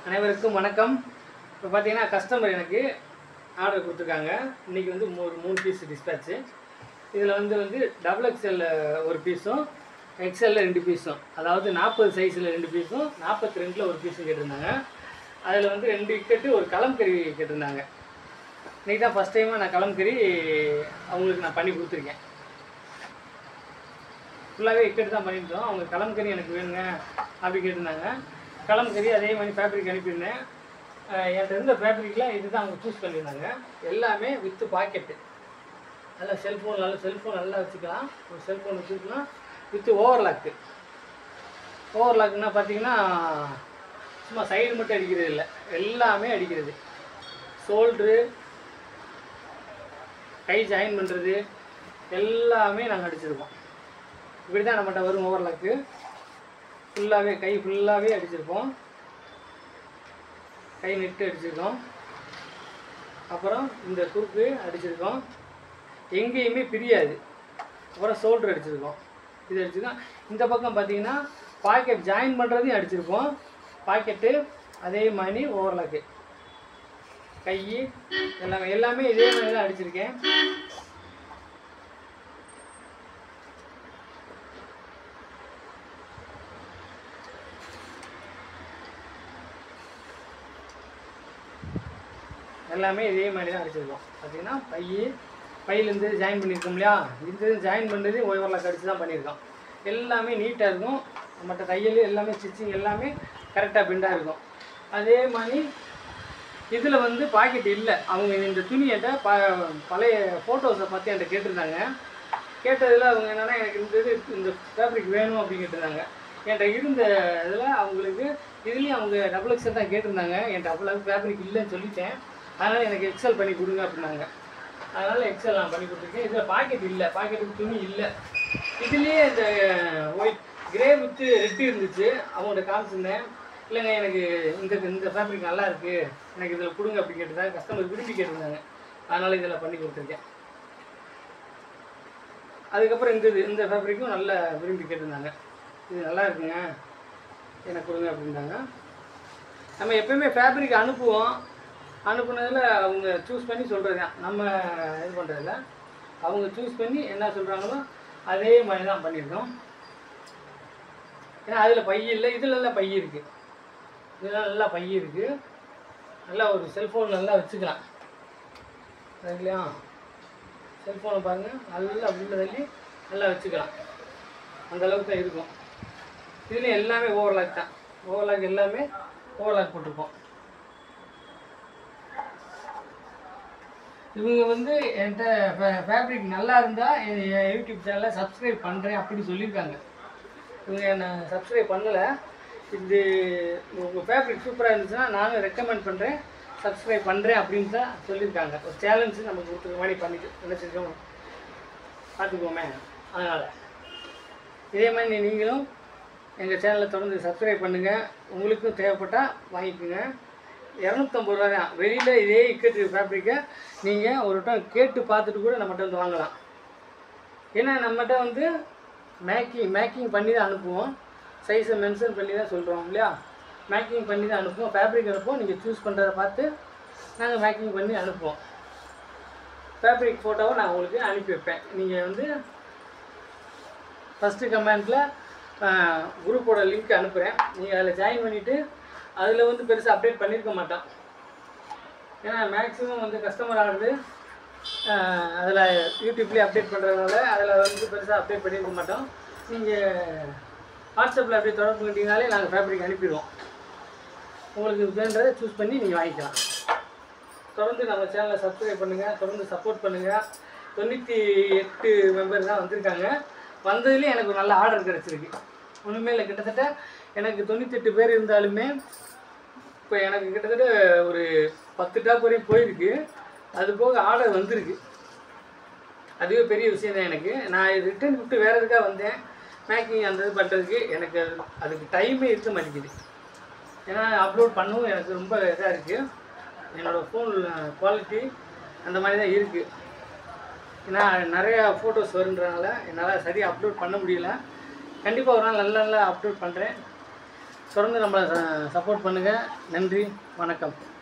அனைவருக்கும் வணக்கம். இப்போ பார்த்தீங்கன்னா கஸ்டமர் எனக்கு ஆர்டர் கொடுத்துருக்காங்க. இன்றைக்கி வந்து ஒரு 3 பீஸ் டிஸ்பேட்ச்சு. இதில் வந்து டபுள் எக்ஸ்எல்ல ஒரு பீஸும் எக்ஸ்எல்ல 2 பீஸும், அதாவது 40 சைஸில் 2 பீஸும் 42ல் ஒரு பீஸும் கேட்டிருந்தாங்க. அதில் வந்து 2 இக்கட்டு ஒரு கலம்கறி கேட்டிருந்தாங்க. இன்றைக்கி தான் ஃபஸ்ட் டைமாக நான் கலம்கறி அவங்களுக்கு நான் பண்ணி கொடுத்துருக்கேன். ஃபுல்லாகவே இக்கட்டு தான் பண்ணியிருந்தோம். அவங்க கலம்கறி எனக்கு வேணுங்க அப்படி கேட்டிருந்தாங்க. கலம்கறி அதே மாதிரி ஃபேப்ரிக் அனுப்பியிருந்தேன். என்கிட்ட இருந்த ஃபேப்ரிக்கில் இது தான் அவங்க சூஸ் பண்ணியிருந்தாங்க. எல்லாமே வித்து பாக்கெட்டு. நல்லா செல்ஃபோன் நல்லா வச்சுக்கலாம். ஒரு செல்ஃபோன் வச்சுக்கலாம். With overlock. ஓவர்லாக்குன்னா பார்த்தீங்கன்னா சும்மா சைடு மட்டும் அடிக்கிறது இல்லை, எல்லாமே அடிக்கிறது. ஷோல்ட்ரு, கை ஜாயின் பண்ணுறது எல்லாமே நாங்கள் அடிச்சிருக்கோம். இப்படி தான் நம்மகிட்ட வரும் ஓவர்லாக்கு. ஃபுல்லாகவே கை ஃபுல்லாகவே அடிச்சிருக்கோம். கை நெட்டு அடிச்சிருக்கோம். அப்புறம் இந்த குறுக்கு அடிச்சிருக்கோம். எங்கேயுமே பிரியாது. அப்புறம் ஷோல்டர் அடிச்சிருக்கோம். இது அடிச்சிருக்கோம். இந்த பக்கம் பார்த்தீங்கன்னா பாக்கெட் ஜாயின் பண்ணுறதையும் அடிச்சிருக்கோம். பாக்கெட்டு அதே மாதிரி ஓவர்லாக்கு, கை எல்லாமே இதே மாதிரி தான் அடிச்சிருக்கேன். எல்லாமே இதே மாதிரி தான் அடிச்சிருக்கோம். பார்த்தீங்கன்னா பையிலேருந்து ஜாயின் பண்ணியிருக்கோம் இல்லையா, இந்த ஜாயின் பண்ணுறது ஓவர்லாக் அடித்து தான் பண்ணியிருக்கோம். எல்லாமே நீட்டாக இருக்கும். மற்ற தையல் எல்லாமே ஸ்டிச்சிங் எல்லாமே கரெக்டாக பிண்டாக இருக்கும். அதே மாதிரி இதில் வந்து பாக்கெட் இல்லை. அவங்க இந்த துணியிட்ட பழைய ஃபோட்டோஸை பார்த்து என்கிட்ட கேட்டிருந்தாங்க. கேட்டதில் அவங்க என்னென்னா எனக்கு இந்த ஃபேப்ரிக் வேணும் அப்படின்னு கேட்டிருந்தாங்க. என்கிட்ட இருந்த இதில் அவங்களுக்கு இதுலேயும் அவங்க டபுள் எக்ஸ்எல் தான் கேட்டிருந்தாங்க. என்கிட்ட அவ்வளோ ஃபேப்ரிக் இல்லைன்னு சொல்லிட்டேன். அதனால் எனக்கு எக்ஸ்எல் பண்ணி கொடுங்க அப்படின்னாங்க. அதனால் எக்ஸ்எல் நான் பண்ணி கொடுத்துருக்கேன். இதில் பாக்கெட் இல்லை, பாக்கெட்டுக்கு துணி இல்லை. இதுலேயே இந்த ஒயிட் கிரே வித்து ரெட்டு இருந்துச்சு. அவங்கள்ட்ட காமிச்சிருந்தேன். இல்லைங்க எனக்கு இந்த ஃபேப்ரிக் நல்லா இருக்குது, எனக்கு இதில் கொடுங்க அப்படி கேட்டுதான் கஸ்டமர் விரும்பி கேட்டிருந்தாங்க. அதனால் இதில் பண்ணி கொடுத்துருக்கேன். அதுக்கப்புறம் இந்த ஃபேப்ரிக்கும் நல்லா விரும்பி கேட்டிருந்தாங்க. இது நல்லா இருக்குங்க, எனக்கு கொடுங்க அப்படின்ட்டாங்க. நம்ம எப்போயுமே ஃபேப்ரிக் அனுப்புவோம். அனுப்புனதில் அவங்க சூஸ் பண்ணி சொல்கிறது தான், நம்ம இது பண்ணுறதில்ல. அவங்க சூஸ் பண்ணி என்ன சொல்கிறாங்களோ அதே மாதிரி தான் பண்ணியிருக்கோம். ஏன்னா அதில் பை இல்லை, இதில் எல்லாம் பை இருக்குது. இதெல்லாம் நல்லா பை இருக்குது. நல்லா ஒரு செல்ஃபோன் நல்லா வச்சுக்கலாம். இல்லையா, செல்ஃபோனை பாருங்கள், நல்லா உள்ள தள்ளி நல்லா வச்சுக்கலாம். அந்தளவுக்கு தான் இருக்கும். இதுலேயும் எல்லாமே ஓவர்லாக் தான். ஓவர்லாக் எல்லாமே ஓவர்லாக் போட்டிருக்கோம். இவங்க வந்து என்கிட்ட ஃபேப்ரிக் நல்லா இருந்தால் என் யூடியூப் சேனலை சப்ஸ்கிரைப் பண்ணுறேன் அப்படின்னு சொல்லியிருக்காங்க. இவங்க என்னை சப்ஸ்கிரைப் பண்ணலை. இது உங்கள் ஃபேப்ரிக் சூப்பராக இருந்துச்சுன்னா நானும் ரெக்கமெண்ட் பண்ணுறேன், சப்ஸ்கிரைப் பண்ணுறேன் அப்படின்னு தான் சொல்லியிருக்காங்க. ஒரு சேலஞ்சு நம்ம கொடுத்துருக்க மாதிரி பண்ணிட்டு நினச்சிருக்கோம், பார்த்துக்கோமே. அதனால் இதே மாதிரி நீங்களும் எங்கள் சேனலை தொடர்ந்து சப்ஸ்கிரைப் பண்ணுங்கள். உங்களுக்கும் தேவைப்பட்டால் வாங்கிக்கோங்க. 250 ரூபா தான். வெளியில் இதே இக்கட்டு ஃபேப்ரிக்கை நீங்கள் ஒரு டைம் கேட்டு பார்த்துட்டு கூட நம்மகிட்ட வந்து வாங்கலாம். ஏன்னா நம்மகிட்ட வந்து மேக்கிங் பண்ணி தான் அனுப்புவோம். சைஸை மென்ஷன் பண்ணி தான் சொல்கிறோம் இல்லையா, மேக்கிங் பண்ணி தான் அனுப்புவோம். ஃபேப்ரிக் அனுப்புவோம். நீங்கள் சூஸ் பண்ணுறதை பார்த்து நாங்கள் மேக்கிங் பண்ணி அனுப்புவோம். ஃபேப்ரிக் ஃபோட்டோவை நான் உங்களுக்கு அனுப்பி வைப்பேன். நீங்கள் வந்து ஃபஸ்ட்டு கமெண்ட்டில் குரூப்போட லிங்க் அனுப்புகிறேன். நீங்கள் அதில் ஜாயின் பண்ணிவிட்டு அதில் வந்து பெருசாக அப்டேட் பண்ணியிருக்க மாட்டோம். ஏன்னா மேக்ஸிமம் வந்து கஸ்டமர் ஆகுது அதில் யூடியூப்லேயே அப்டேட் பண்ணுறதுனால அதில் வந்து பெருசாக அப்டேட் பண்ணியிருக்க மாட்டோம். நீங்கள் வாட்ஸ்அப்பில் அப்படியே தொடர்பு பண்ணிட்டீங்கனாலே நாங்கள் ஃபேப்ரிக் அனுப்பிடுவோம். உங்களுக்கு வேண்டதை சூஸ் பண்ணி நீங்கள் வாங்கிக்கலாம். தொடர்ந்து நம்ம சேனலை சப்ஸ்கிரைப் பண்ணுங்கள், தொடர்ந்து சப்போர்ட் பண்ணுங்கள். 98 மெம்பர் தான் வந்திருக்காங்க. வந்ததுலேயே எனக்கு ஒரு நல்ல ஆர்டர் கிடச்சிருக்கு. ஒன்றுமே இல்லை, கிட்டத்தட்ட எனக்கு 98 பேர் இருந்தாலுமே இப்போ எனக்கு கிட்டத்தட்ட ஒரு 10 டாப் வரையும் போயிருக்கு. அது போக ஆர்டர் வந்திருக்கு. அதுவே பெரிய விஷயம் தான் எனக்கு. நான் ரிட்டன் விட்டு வேறு எதுக்காக வந்தேன், மேக்கிங் அந்த இது பண்ணுறதுக்கு எனக்கு அதுக்கு டைமே இருக்க மாட்டேங்குது. ஏன்னா அப்லோட் பண்ணவும் எனக்கு ரொம்ப இதாக இருக்குது. என்னோடய ஃபோன் குவாலிட்டி அந்த மாதிரி தான் இருக்குது. ஏன்னா நிறையா ஃபோட்டோஸ் வருன்றனால என்னால் சரியாக அப்லோட் பண்ண முடியல. கண்டிப்பாக ஒரு நாள் நல்லா அப்லோட் பண்ணுறேன். தொடர்ந்து நம்மளை சப்போர்ட் பண்ணுங்கள். நன்றி, வணக்கம்.